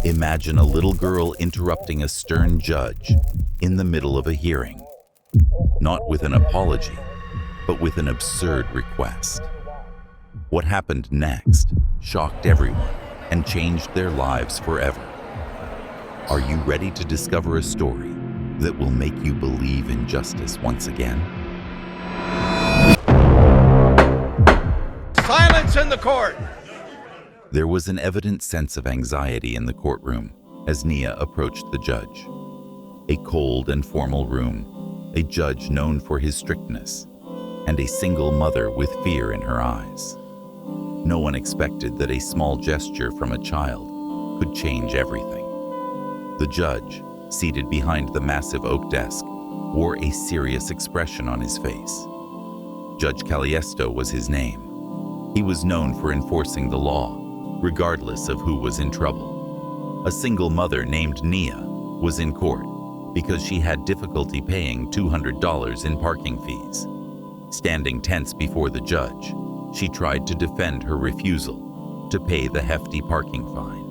Imagine a little girl interrupting a stern judge in the middle of a hearing, not with an apology, but with an absurd request. What happened next shocked everyone and changed their lives forever. Are you ready to discover a story that will make you believe in justice once again? Silence in the court! There was an evident sense of anxiety in the courtroom as Nia approached the judge. A cold and formal room, a judge known for his strictness, and a single mother with fear in her eyes. No one expected that a small gesture from a child could change everything. The judge, seated behind the massive oak desk, wore a serious expression on his face. Judge Caliesto was his name. He was known for enforcing the law, regardless of who was in trouble. A single mother named Nia was in court because she had difficulty paying $200 in parking fees. Standing tense before the judge, she tried to defend her refusal to pay the hefty parking fine.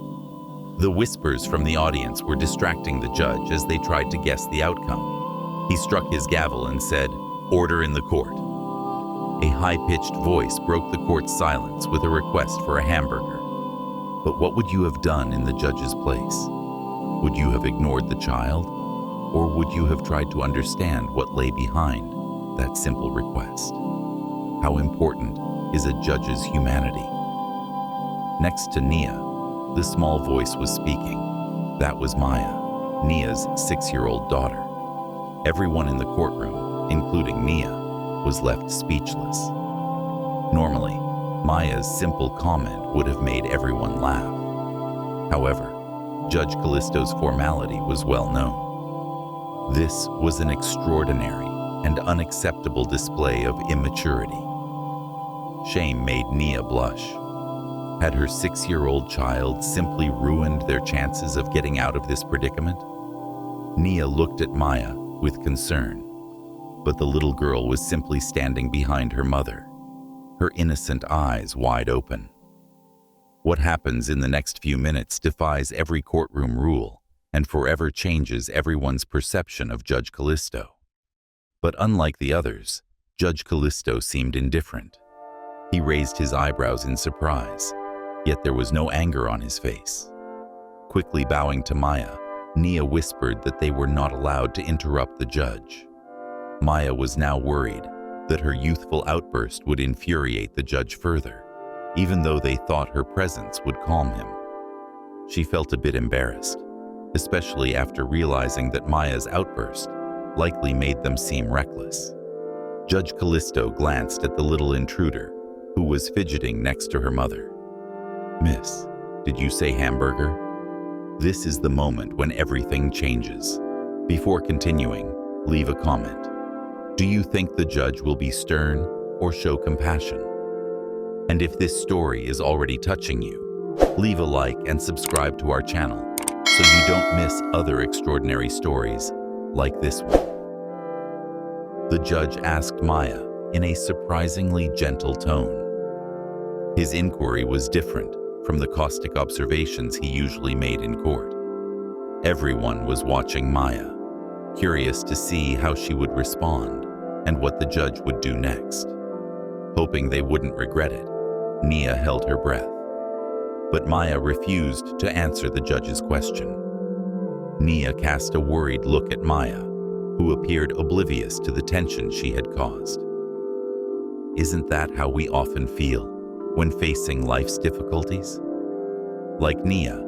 The whispers from the audience were distracting the judge as they tried to guess the outcome. He struck his gavel and said, "Order in the court." A high-pitched voice broke the court's silence with a request for a hamburger. But what would you have done in the judge's place? Would you have ignored the child? Or would you have tried to understand what lay behind that simple request? How important is a judge's humanity? Next to Nia, the small voice was speaking. That was Maya, Nia's 6-year-old daughter. Everyone in the courtroom, including Nia, was left speechless. Normally, Maya's simple comment would have made everyone laugh. However, Judge Callisto's formality was well known. This was an extraordinary and unacceptable display of immaturity. Shame made Nia blush. Had her 6-year-old child simply ruined their chances of getting out of this predicament? Nia looked at Maya with concern, but the little girl was simply standing behind her mother, her innocent eyes wide open. What happens in the next few minutes defies every courtroom rule and forever changes everyone's perception of Judge Callisto. But unlike the others, Judge Callisto seemed indifferent. He raised his eyebrows in surprise, yet there was no anger on his face. Quickly bowing to Maya, Nia whispered that they were not allowed to interrupt the judge. Maya was now worried that her youthful outburst would infuriate the judge further, even though they thought her presence would calm him. She felt a bit embarrassed, especially after realizing that Maya's outburst likely made them seem reckless. Judge Callisto glanced at the little intruder, who was fidgeting next to her mother. "Miss, did you say hamburger?" This is the moment when everything changes. Before continuing, leave a comment. Do you think the judge will be stern or show compassion? And if this story is already touching you, leave a like and subscribe to our channel so you don't miss other extraordinary stories like this one. The judge asked Maya in a surprisingly gentle tone. His inquiry was different from the caustic observations he usually made in court. Everyone was watching Maya, curious to see how she would respond and what the judge would do next. Hoping they wouldn't regret it, Nia held her breath. But Maya refused to answer the judge's question. Nia cast a worried look at Maya, who appeared oblivious to the tension she had caused. Isn't that how we often feel when facing life's difficulties? Like Nia,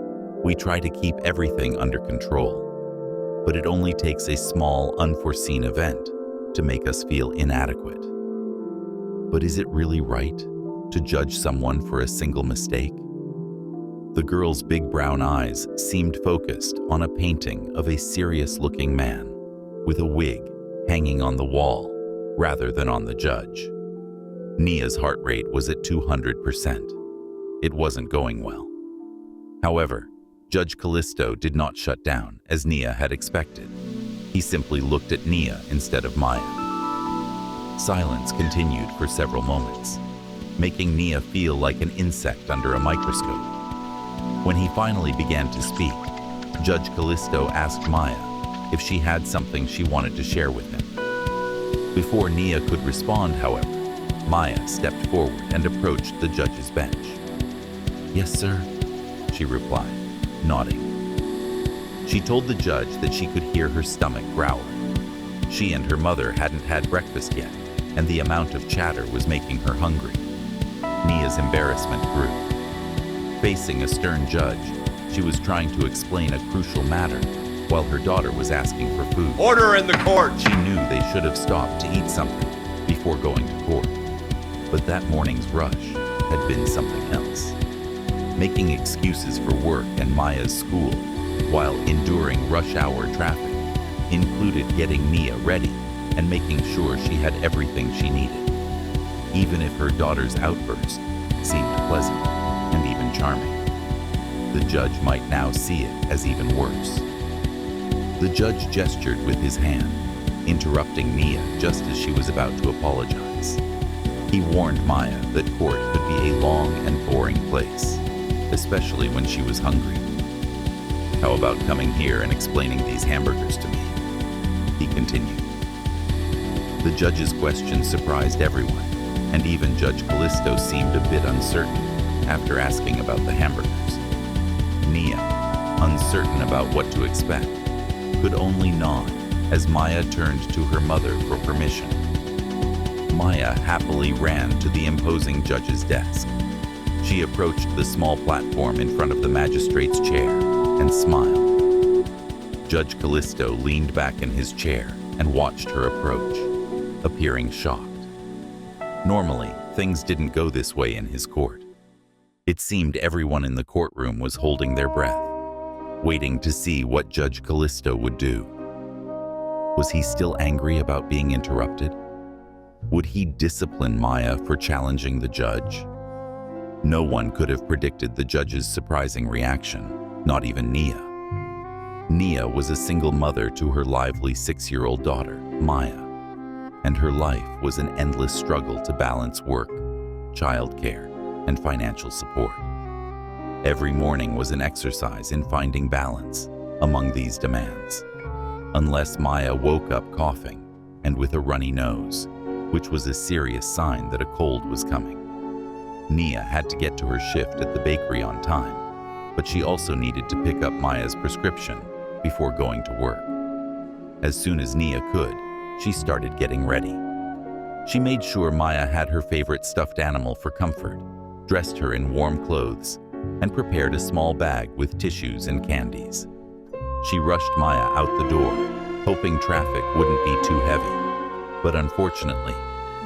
we try to keep everything under control, but it only takes a small, unforeseen event to make us feel inadequate. But is it really right to judge someone for a single mistake? The girl's big brown eyes seemed focused on a painting of a serious-looking man with a wig hanging on the wall rather than on the judge. Nia's heart rate was at 200%. It wasn't going well. However, Judge Callisto did not shut down as Nia had expected. He simply looked at Nia instead of Maya. Silence continued for several moments, making Nia feel like an insect under a microscope. When he finally began to speak, Judge Callisto asked Maya if she had something she wanted to share with him. Before Nia could respond, however, Maya stepped forward and approached the judge's bench. "Yes, sir," she replied, nodding. She told the judge that she could hear her stomach growling. She and her mother hadn't had breakfast yet, and the amount of chatter was making her hungry. Nia's embarrassment grew. Facing a stern judge, she was trying to explain a crucial matter while her daughter was asking for food. Order in the court! She knew they should have stopped to eat something before going to court. But that morning's rush had been something else. Making excuses for work and Maya's school while enduring rush hour traffic included getting Nia ready and making sure she had everything she needed, even if her daughter's outburst seemed pleasant and even charming. The judge might now see it as even worse. The judge gestured with his hand, interrupting Nia just as she was about to apologize. He warned Maya that court could be a long and boring place, especially when she was hungry. "How about coming here and explaining these hamburgers to me?" he continued. The judge's question surprised everyone, and even Judge Callisto seemed a bit uncertain after asking about the hamburgers. Nia, uncertain about what to expect, could only nod as Maya turned to her mother for permission. Maya happily ran to the imposing judge's desk. She approached the small platform in front of the magistrate's chair and smiled. Judge Callisto leaned back in his chair and watched her approach, appearing shocked. Normally, things didn't go this way in his court. It seemed everyone in the courtroom was holding their breath, waiting to see what Judge Callisto would do. Was he still angry about being interrupted? Would he discipline Maya for challenging the judge? No one could have predicted the judge's surprising reaction, not even Nia. Nia was a single mother to her lively 6-year-old daughter, Maya, and her life was an endless struggle to balance work, childcare, and financial support. Every morning was an exercise in finding balance among these demands, unless Maya woke up coughing and with a runny nose, which was a serious sign that a cold was coming. Nia had to get to her shift at the bakery on time, but she also needed to pick up Maya's prescription before going to work. As soon as Nia could, she started getting ready. She made sure Maya had her favorite stuffed animal for comfort, dressed her in warm clothes, and prepared a small bag with tissues and candies. She rushed Maya out the door, hoping traffic wouldn't be too heavy, but unfortunately,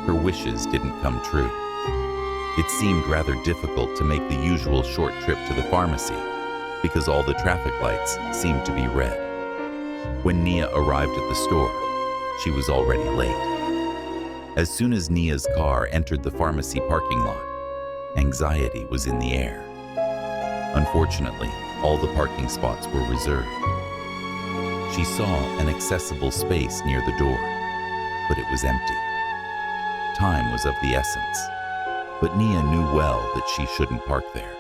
her wishes didn't come true. It seemed rather difficult to make the usual short trip to the pharmacy because all the traffic lights seemed to be red. When Nia arrived at the store, she was already late. As soon as Nia's car entered the pharmacy parking lot, anxiety was in the air. Unfortunately, all the parking spots were reserved. She saw an accessible space near the door, but it was empty. Time was of the essence, but Nia knew well that she shouldn't park there.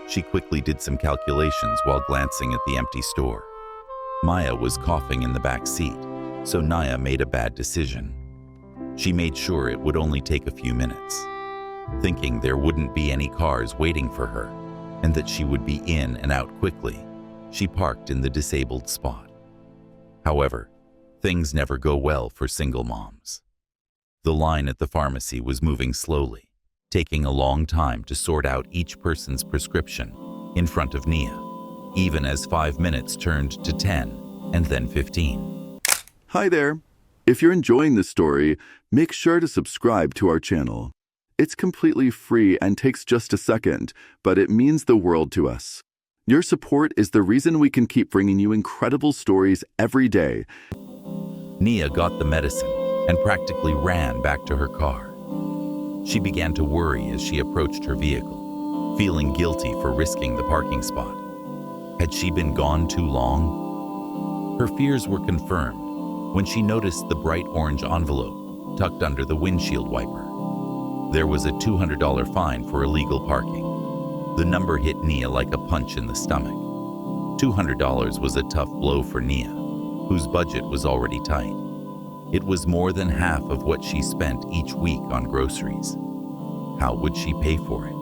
She quickly did some calculations while glancing at the empty store. Maya was coughing in the back seat, so Nia made a bad decision. She made sure it would only take a few minutes, thinking there wouldn't be any cars waiting for her and that she would be in and out quickly. She parked in the disabled spot. However, things never go well for single moms. The line at the pharmacy was moving slowly, taking a long time to sort out each person's prescription in front of Nia, even as 5 minutes turned to 10 and then 15. Hi there. If you're enjoying this story, make sure to subscribe to our channel. It's completely free and takes just a second, but it means the world to us. Your support is the reason we can keep bringing you incredible stories every day. Nia got the medicine and practically ran back to her car. She began to worry as she approached her vehicle, feeling guilty for risking the parking spot. Had she been gone too long? Her fears were confirmed when she noticed the bright orange envelope tucked under the windshield wiper. There was a $200 fine for illegal parking. The number hit Nia like a punch in the stomach. $200 was a tough blow for Nia, whose budget was already tight. It was more than half of what she spent each week on groceries. How would she pay for it?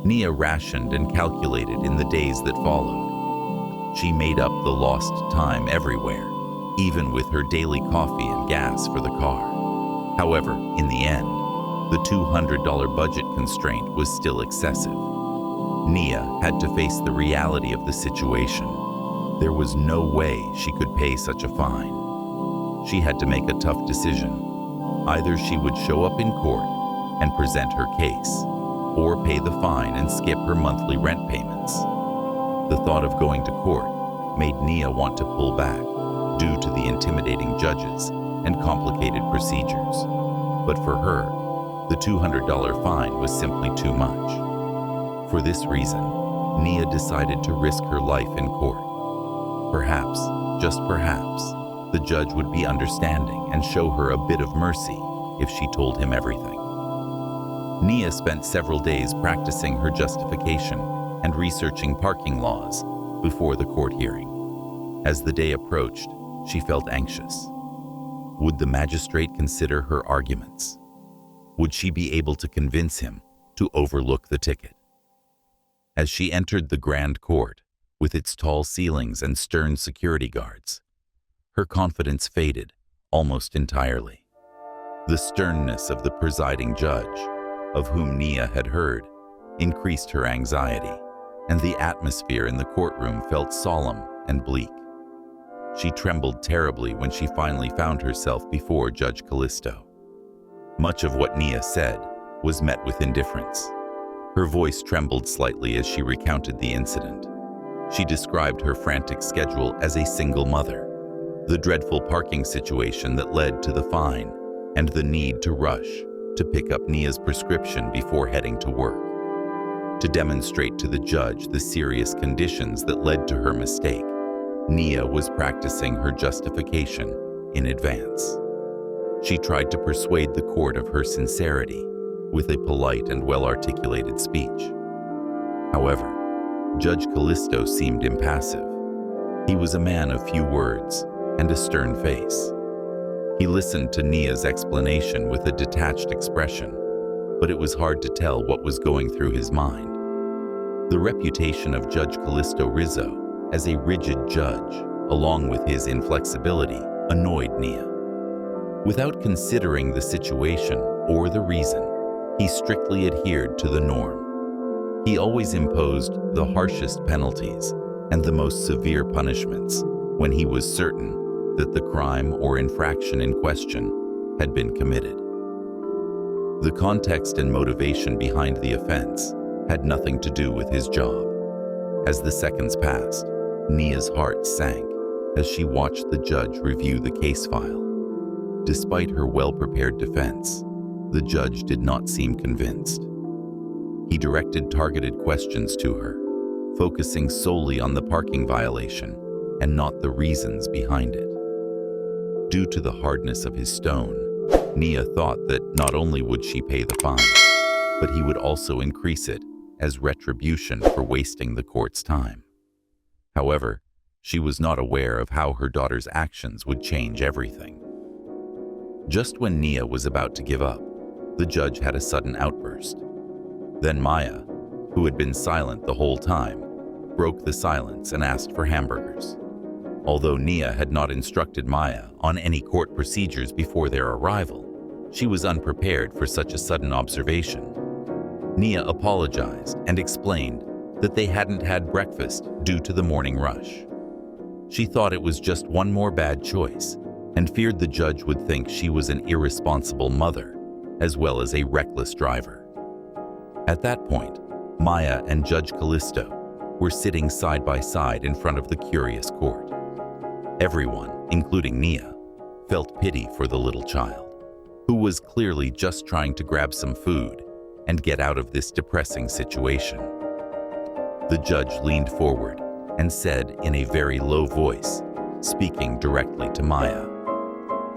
Nia rationed and calculated in the days that followed. She made up the lost time everywhere, even with her daily coffee and gas for the car. However, in the end, the $200 budget constraint was still excessive. Nia had to face the reality of the situation. There was no way she could pay such a fine. She had to make a tough decision. Either she would show up in court and present her case, or pay the fine and skip her monthly rent payments. The thought of going to court made Nia want to pull back due to the intimidating judges and complicated procedures. But for her, the $200 fine was simply too much. For this reason, Nia decided to risk her life in court. Perhaps, just perhaps, the judge would be understanding and show her a bit of mercy if she told him everything. Nia spent several days practicing her justification and researching parking laws before the court hearing. As the day approached, she felt anxious. Would the magistrate consider her arguments? Would she be able to convince him to overlook the ticket? As she entered the grand court, with its tall ceilings and stern security guards, her confidence faded almost entirely. The sternness of the presiding judge, of whom Nia had heard, increased her anxiety, and the atmosphere in the courtroom felt solemn and bleak. She trembled terribly when she finally found herself before Judge Callisto. Much of what Nia said was met with indifference. Her voice trembled slightly as she recounted the incident. She described her frantic schedule as a single mother, the dreadful parking situation that led to the fine, and the need to rush to pick up Nia's prescription before heading to work. To demonstrate to the judge the serious conditions that led to her mistake, Nia was practicing her justification in advance. She tried to persuade the court of her sincerity with a polite and well-articulated speech. However, Judge Callisto seemed impassive. He was a man of few words and a stern face. He listened to Nia's explanation with a detached expression, but it was hard to tell what was going through his mind. The reputation of Judge Callisto Rizzo as a rigid judge, along with his inflexibility, annoyed Nia. Without considering the situation or the reason, he strictly adhered to the norm. He always imposed the harshest penalties and the most severe punishments when he was certain that the crime or infraction in question had been committed. The context and motivation behind the offense had nothing to do with his job. As the seconds passed, Nia's heart sank as she watched the judge review the case file. Despite her well-prepared defense, the judge did not seem convinced. He directed targeted questions to her, focusing solely on the parking violation and not the reasons behind it. Due to the hardness of his stone, Nia thought that not only would she pay the fine, but he would also increase it as retribution for wasting the court's time. However, she was not aware of how her daughter's actions would change everything. Just when Nia was about to give up, the judge had a sudden outburst. Then Maya, who had been silent the whole time, broke the silence and asked for hamburgers. Although Nia had not instructed Maya on any court procedures before their arrival, she was unprepared for such a sudden observation. Nia apologized and explained that they hadn't had breakfast due to the morning rush. She thought it was just one more bad choice and feared the judge would think she was an irresponsible mother as well as a reckless driver. At that point, Maya and Judge Callisto were sitting side by side in front of the curious court. Everyone, including Nia, felt pity for the little child, who was clearly just trying to grab some food and get out of this depressing situation. The judge leaned forward and said in a very low voice, speaking directly to Maya.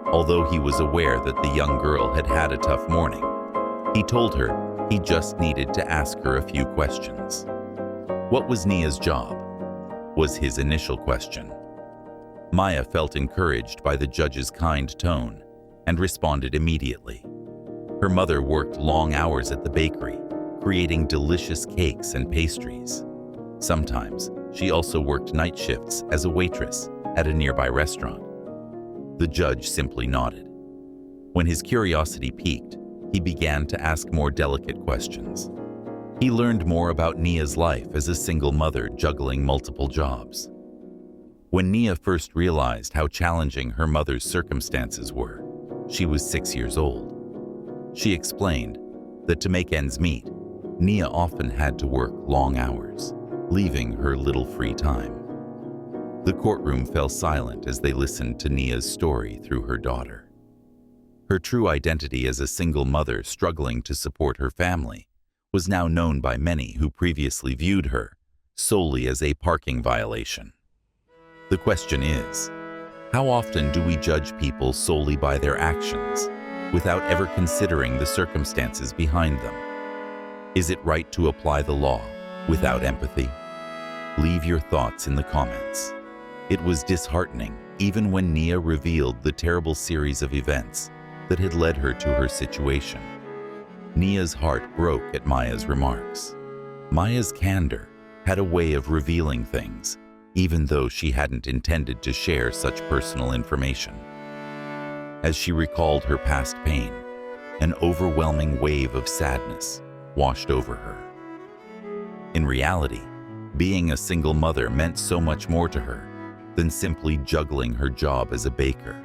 Although he was aware that the young girl had had a tough morning, he told her He just needed to ask her a few questions. What was Nia's job? Was his initial question. Maya felt encouraged by the judge's kind tone and responded immediately. Her mother worked long hours at the bakery, creating delicious cakes and pastries. Sometimes, she also worked night shifts as a waitress at a nearby restaurant. The judge simply nodded. When his curiosity piqued, he began to ask more delicate questions. He learned more about Nia's life as a single mother juggling multiple jobs. When Nia first realized how challenging her mother's circumstances were, she was 6 years old. She explained that to make ends meet, Nia often had to work long hours, leaving her little free time. The courtroom fell silent as they listened to Nia's story through her daughter. Her true identity as a single mother struggling to support her family was now known by many who previously viewed her solely as a parking violation. The question is, how often do we judge people solely by their actions, without ever considering the circumstances behind them? Is it right to apply the law without empathy? Leave your thoughts in the comments. It was disheartening even when Nia revealed the terrible series of events that had led her to her situation. Nia's heart broke at Maya's remarks. Maya's candor had a way of revealing things, even though she hadn't intended to share such personal information. As she recalled her past pain, an overwhelming wave of sadness washed over her. In reality, being a single mother meant so much more to her than simply juggling her job as a baker.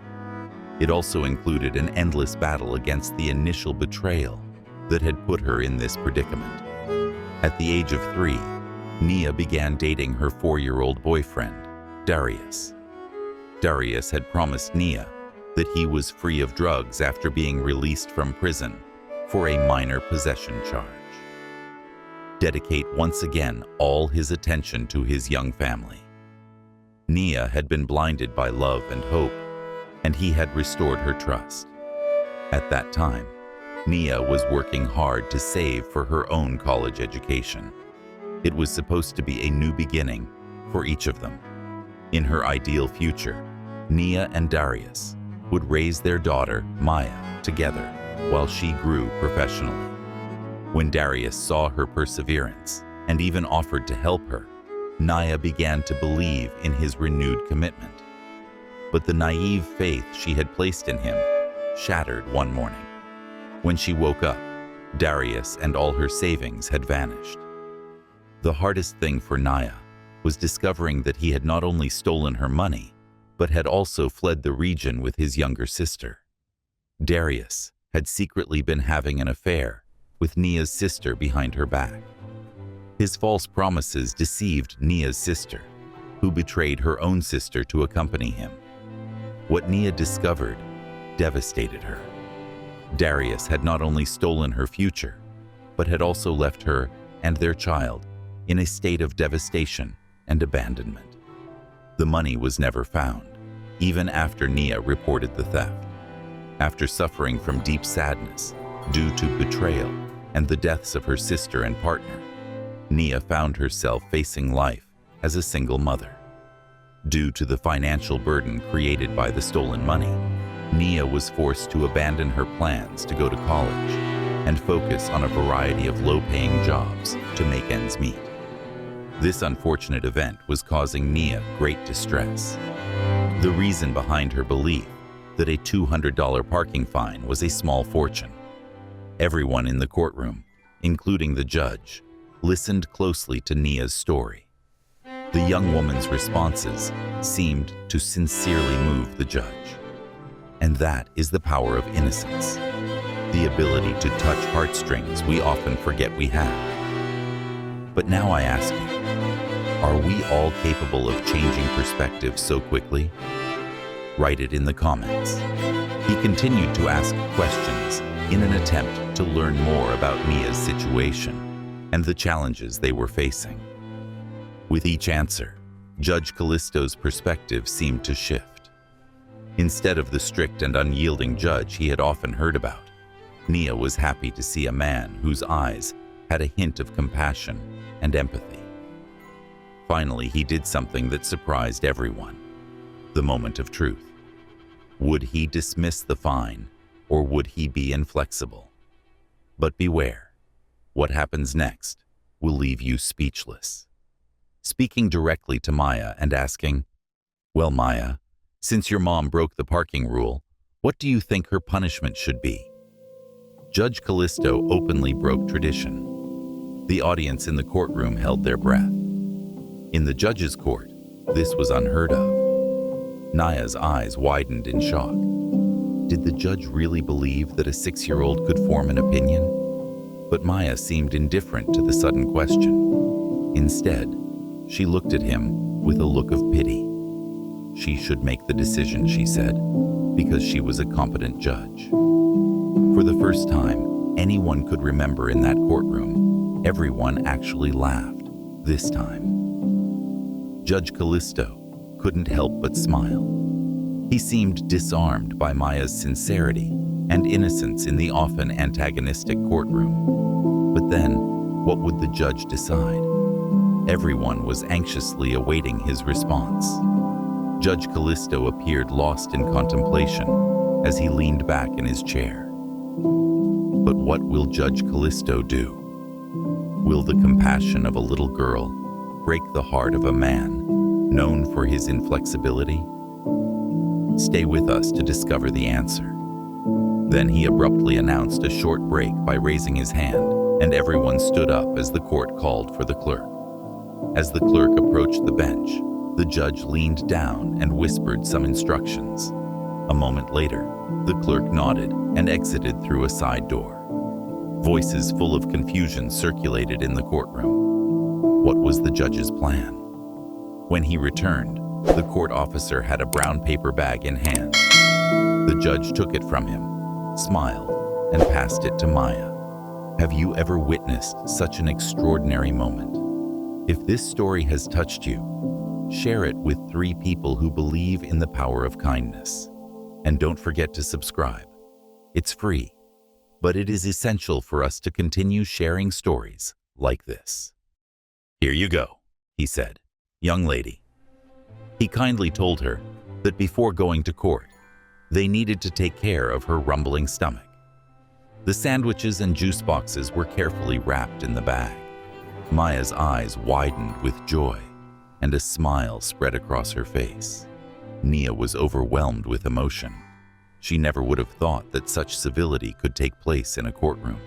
It also included an endless battle against the initial betrayal that had put her in this predicament. At the age of 3, Nia began dating her 4-year-old boyfriend, Darius. Darius had promised Nia that he was free of drugs after being released from prison for a minor possession charge. Dedicate once again all his attention to his young family. Nia had been blinded by love and hope, and he had restored her trust. At that time, Nia was working hard to save for her own college education. It was supposed to be a new beginning for each of them. In her ideal future, Nia and Darius would raise their daughter, Maya, together while she grew professionally. When Darius saw her perseverance and even offered to help her, Nia began to believe in his renewed commitment. But the naive faith she had placed in him shattered one morning. When she woke up, Darius and all her savings had vanished. The hardest thing for Nia was discovering that he had not only stolen her money, but had also fled the region with his younger sister. Darius had secretly been having an affair with Nia's sister behind her back. His false promises deceived Nia's sister, who betrayed her own sister to accompany him. What Nia discovered devastated her. Darius had not only stolen her future, but had also left her and their child in a state of devastation and abandonment. The money was never found, even after Nia reported the theft. After suffering from deep sadness due to betrayal and the deaths of her sister and partner, Nia found herself facing life as a single mother. Due to the financial burden created by the stolen money, Nia was forced to abandon her plans to go to college and focus on a variety of low-paying jobs to make ends meet. This unfortunate event was causing Nia great distress. The reason behind her belief that a $200 parking fine was a small fortune. Everyone in the courtroom, including the judge, listened closely to Nia's story. The young woman's responses seemed to sincerely move the judge. And that is the power of innocence, the ability to touch heartstrings we often forget we have. But now I ask you, are we all capable of changing perspective so quickly? Write it in the comments. He continued to ask questions in an attempt to learn more about Nia's situation and the challenges they were facing. With each answer, Judge Callisto's perspective seemed to shift. Instead of the strict and unyielding judge he had often heard about, Nia was happy to see a man whose eyes had a hint of compassion and empathy. Finally, he did something that surprised everyone: the moment of truth. Would he dismiss the fine, or would he be inflexible? But beware, what happens next will leave you speechless. Speaking directly to Maya and asking, "Well, Maya, since your mom broke the parking rule, what do you think her punishment should be?" Judge Callisto openly broke tradition. The audience in the courtroom held their breath. In the judge's court, this was unheard of. Nia's eyes widened in shock. Did the judge really believe that a 6-year-old could form an opinion? But Maya seemed indifferent to the sudden question. Instead, she looked at him with a look of pity. She should make the decision, she said, because she was a competent judge. For the first time anyone could remember in that courtroom, everyone actually laughed, this time. Judge Callisto couldn't help but smile. He seemed disarmed by Maya's sincerity and innocence in the often antagonistic courtroom. But then, what would the judge decide? Everyone was anxiously awaiting his response. Judge Callisto appeared lost in contemplation as he leaned back in his chair. But what will Judge Callisto do? Will the compassion of a little girl break the heart of a man known for his inflexibility? Stay with us to discover the answer. Then he abruptly announced a short break by raising his hand, and everyone stood up as the court called for the clerk. As the clerk approached the bench, the judge leaned down and whispered some instructions. A moment later, the clerk nodded and exited through a side door. Voices full of confusion circulated in the courtroom. What was the judge's plan? When he returned, the court officer had a brown paper bag in hand. The judge took it from him, smiled, and passed it to Maya. Have you ever witnessed such an extraordinary moment? If this story has touched you, share it with 3 people who believe in the power of kindness. And don't forget to subscribe. It's free, but it is essential for us to continue sharing stories like this. Here you go, he said. Young lady. He kindly told her that before going to court, they needed to take care of her rumbling stomach. The sandwiches and juice boxes were carefully wrapped in the bag. Maya's eyes widened with joy, and a smile spread across her face. Nia was overwhelmed with emotion. She never would have thought that such civility could take place in a courtroom.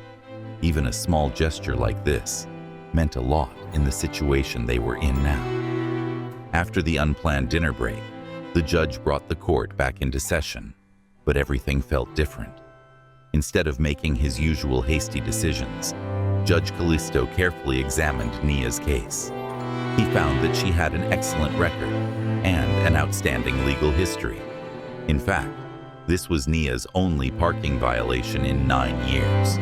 Even a small gesture like this meant a lot in the situation they were in now. After the unplanned dinner break, the judge brought the court back into session, but everything felt different. Instead of making his usual hasty decisions, Judge Callisto carefully examined Nia's case. He found that she had an excellent record and an outstanding legal history. In fact, this was Nia's only parking violation in 9 years.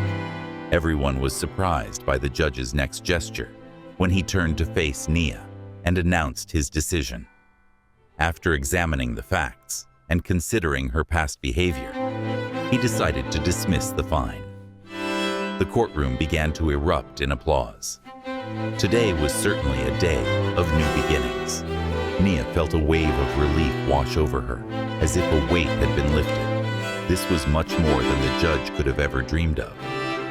Everyone was surprised by the judge's next gesture when he turned to face Nia and announced his decision. After examining the facts and considering her past behavior, he decided to dismiss the fine. The courtroom began to erupt in applause. Today was certainly a day of new beginnings. Nia felt a wave of relief wash over her, as if a weight had been lifted. This was much more than the judge could have ever dreamed of,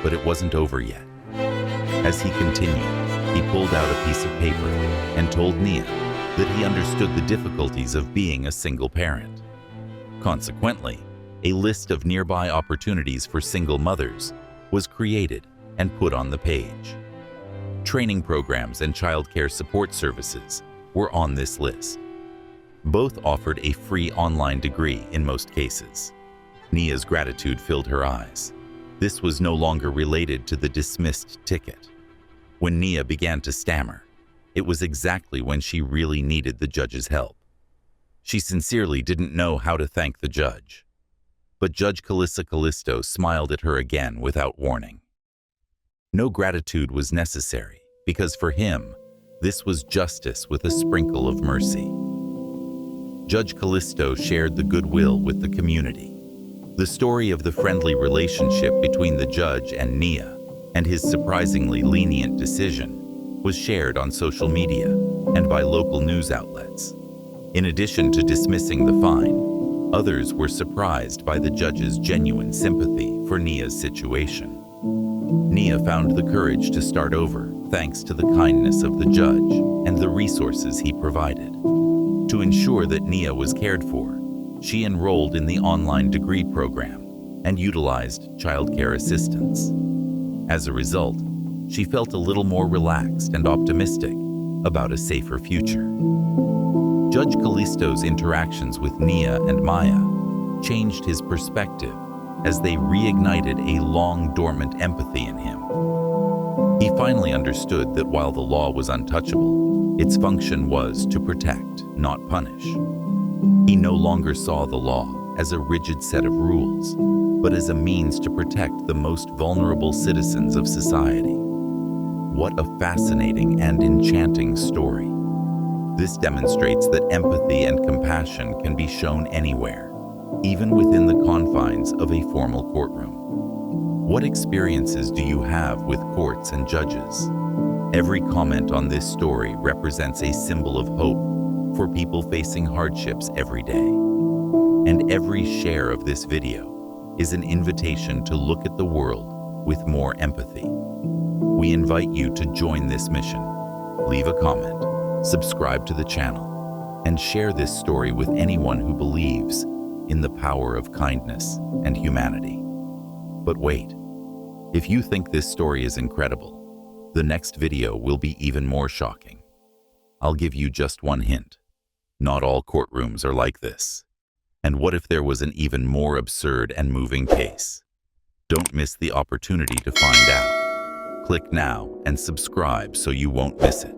but it wasn't over yet. As he continued, he pulled out a piece of paper and told Nia that he understood the difficulties of being a single parent. Consequently, a list of nearby opportunities for single mothers was created and put on the page. Training programs and childcare support services were on this list. Both offered a free online degree in most cases. Nia's gratitude filled her eyes. This was no longer related to the dismissed ticket. When Nia began to stammer, it was exactly when she really needed the judge's help. She sincerely didn't know how to thank the judge. But Judge Callisto smiled at her again without warning. No gratitude was necessary, because for him, this was justice with a sprinkle of mercy. Judge Callisto shared the goodwill with the community. The story of the friendly relationship between the judge and Nia, and his surprisingly lenient decision, was shared on social media and by local news outlets. In addition to dismissing the fine, others were surprised by the judge's genuine sympathy for Nia's situation. Nia found the courage to start over thanks to the kindness of the judge and the resources he provided. To ensure that Nia was cared for, she enrolled in the online degree program and utilized childcare assistance. As a result, she felt a little more relaxed and optimistic about a safer future. Judge Callisto's interactions with Nia and Maya changed his perspective as they reignited a long-dormant empathy in him. He finally understood that while the law was untouchable, its function was to protect, not punish. He no longer saw the law as a rigid set of rules, but as a means to protect the most vulnerable citizens of society. What a fascinating and enchanting story. This demonstrates that empathy and compassion can be shown anywhere, even within the confines of a formal courtroom. What experiences do you have with courts and judges? Every comment on this story represents a symbol of hope for people facing hardships every day. And every share of this video is an invitation to look at the world with more empathy. We invite you to join this mission. Leave a comment, subscribe to the channel, and share this story with anyone who believes in the power of kindness and humanity. But wait, if you think this story is incredible, the next video will be even more shocking. I'll give you just one hint. Not all courtrooms are like this. And what if there was an even more absurd and moving case? Don't miss the opportunity to find out. Click now and subscribe so you won't miss it.